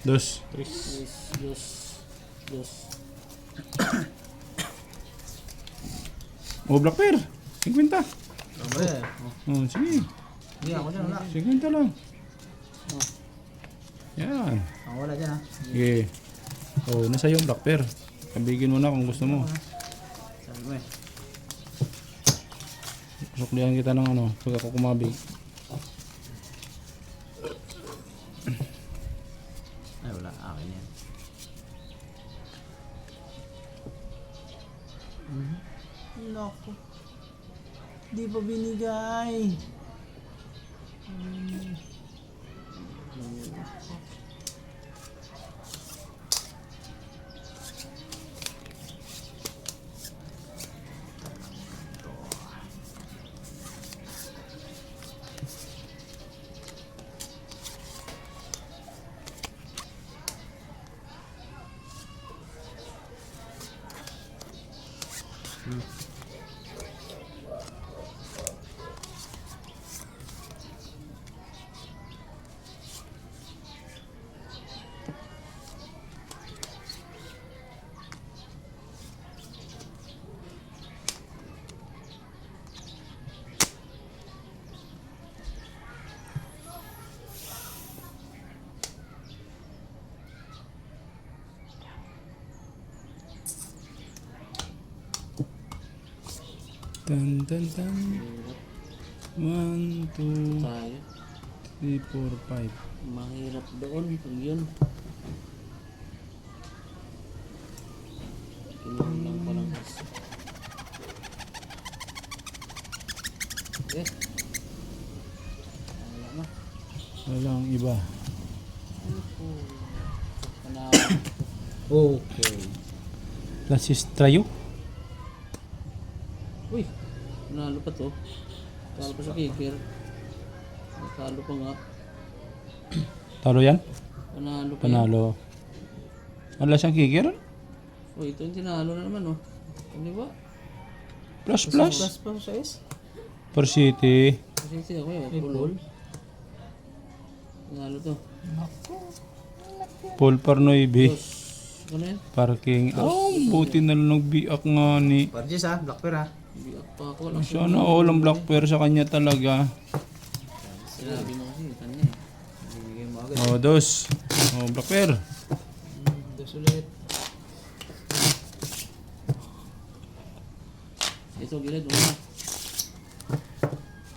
Dos. Tres. Dos. Oh, Black Bear. 50. Hombre. Oh, sige. Hindi ako dyan, wala. 50 lang. Oh. Yan. Ako wala dyan ha. Sige. Oh, nasa yung Black Bear. Kabigin mo na kung gusto mo. Sabi mo eh. Suklihan kita ng ano, pag ako kumabig. Ay wala, akin yan. Naku. Di pa binigay. Tan tan tan. 1, 2, Tayo. 3, 4, 5. Mahirap doon pag yun. Kinuha lang palang isa. Eh. Wala na. Walang iba. Panalo. Okay. Francis Trayo. Uy. Panalo pa to. Talo pa sa kicker. Talo pa nga. Talo yan? Panalo pa. Panalo. Wala siyang kicker? Uy, ito yung tinalo na naman oh. Hindi ba? Plus Plus plus. pa sa S. For City. Kasi siya ako eh. Full. Panalo to. Paul Parnoybe. Dos. Ano yan? Parking. Oh, buti na lang nagbiak nga ni. Parjis ha, Black Bear ha. Biyak pa ako. Walang Sana all ang Black Bear sa kanya talaga. sinabi mo kasi. Kanya eh. Bibigay mo agad. Oh, dos. Oh, Black Bear. Dos ulit. Ito gilid mo na.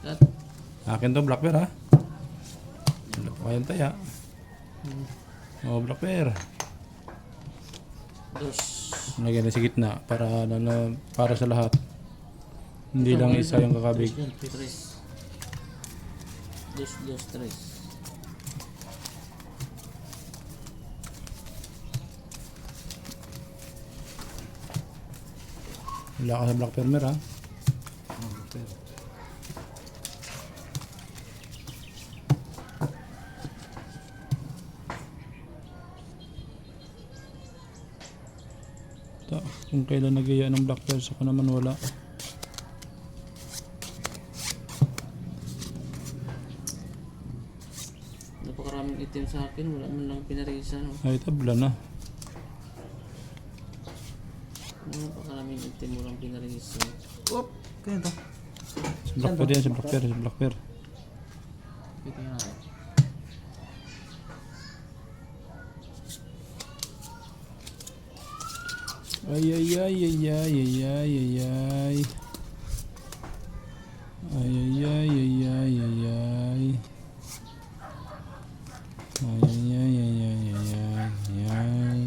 Cut. Akin to Black Bear ha. Wala pa kayang taya. Oh, Black Bear. Dos. Lagyan na sa gitna para sa lahat. Hindi lang isa yung kakabig. Tres. Dos, tres. Wala ka sa Black Farmer ha. Kung kailan nagaya ng Black Bear, saka naman wala. Napakaraming itim sa akin. Wala man lang pinarisa. No? Ay, tabla na. Napakaraming itim. Walang pinarisa. Oop! Kaya to. Sa Black Bear yan, sa Black Bear, sa Black Bear. Kita nga natin. Ay, ay, ay, ay, ay, ay, ay, ay, ay. Ay, ay, ay, ay, ay, ay, ay. Ay, ay, ay, ay, ay, ay, ay, ay.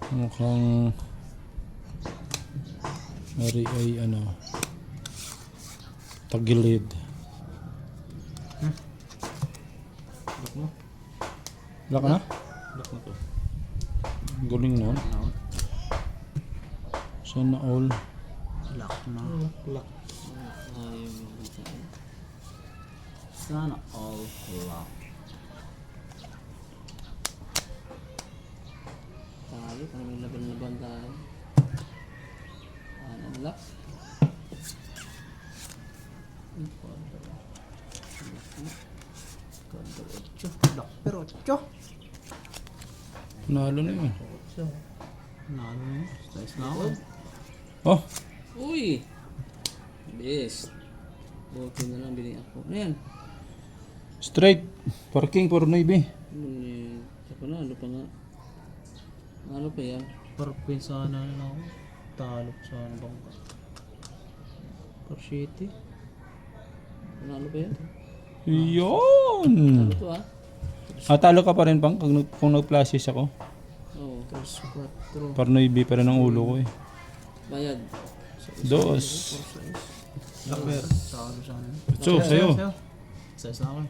Mukhang Ari ay ano, tagilid. Black mo. Wala ka na? Black mo to. Guling nun. Sana all. Black na. Black. Ayaw yung buta. Sana all black. Tayo. Kung may laban-laban tayo. Ang lock. Black pero 8. Nalo na yun. Nalo na yun. Slice na ako. Oh, Uy! Best. Bote na lang binigyan ko. Ayan. straight. Parking for Navy. Saka na, ano pa nga. Ano pa yan? Parpin sana na ako. Talo ko sana bangka. Per City. Ano pa yan? Yun! Ano to ah? Talo ka pa rin pang kung nag-flashes ako. Oo. 4. Par Navy pa rin ang ulo ko eh. Bayad. Dos. Black pero. Talo sana. So, sa'yo. Slice na ako.